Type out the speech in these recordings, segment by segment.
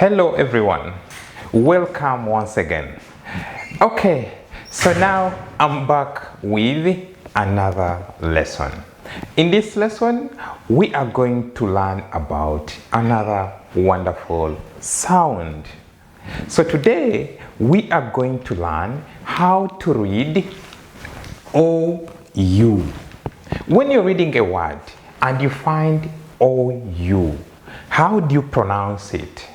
Hello everyone, welcome once again. Okay, so now I'm back with another lesson. In this lesson, we are going to learn about another wonderful sound. So today, we are going to learn how to read OU. When you're reading a word and you find OU, how do you pronounce it?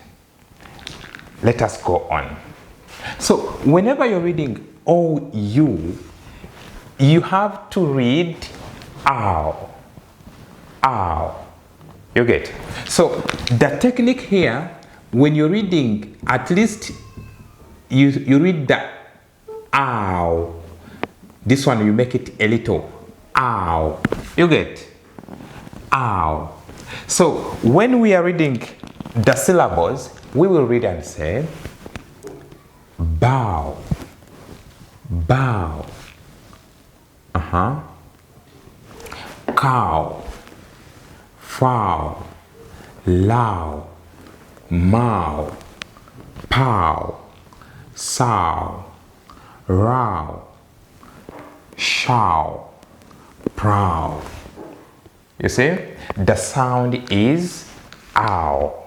Let us go on. So whenever you're reading OU, you have to read ow, ow. You get? So the technique here, when you're reading, at least you read the ow. This one you make it a little ow. You get? Ow. So when we are reading the syllables, we will read and say bow, bow, cow, fowl, low, mow, pow, sow, row, show, prow. You see, the sound is ow,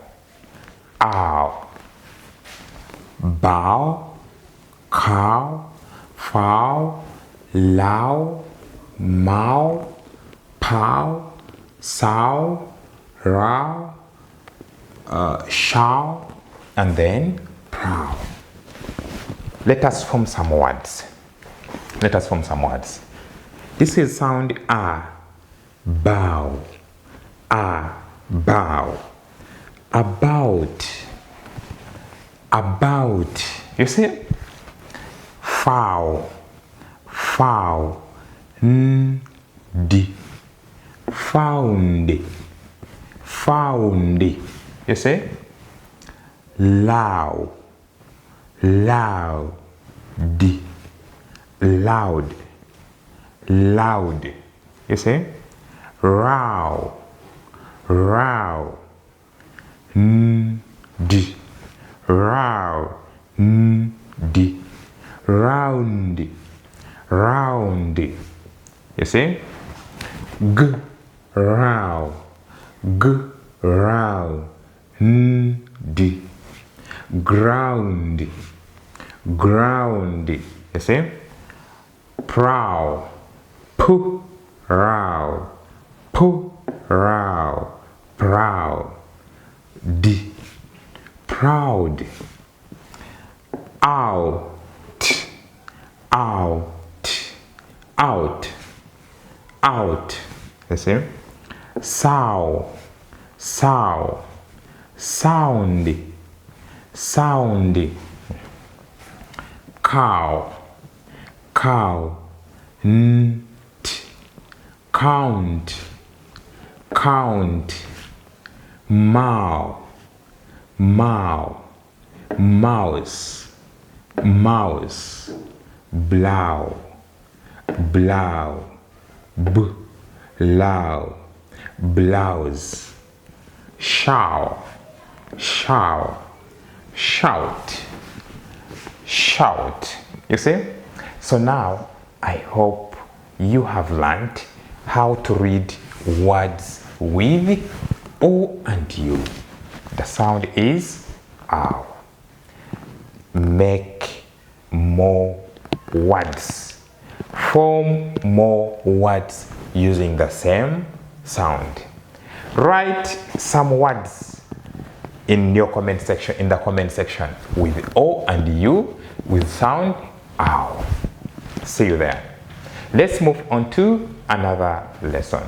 ow. Bow, cow, fowl, low, mow, pow, sow, row, show, and then prow. Let us form some words. Let us form some words. This is sound bow, bow, about, you see, foul, foul, found, you see, loud, loud, you see, row, row, row, round, round, you see, row, row, ground, ground, you see, prow, row, row, proud, proud, out, out, out, you see, sow, sound, sound, cow, count, mouse, blow, blouse, shout, you see? So now I hope you have learned how to read words with O and U. The sound is ow. Make more words. Form more words using the same sound. Write some words in your comment section, in the comment section, with O and U with sound ow. See you there. Let's move on to another lesson.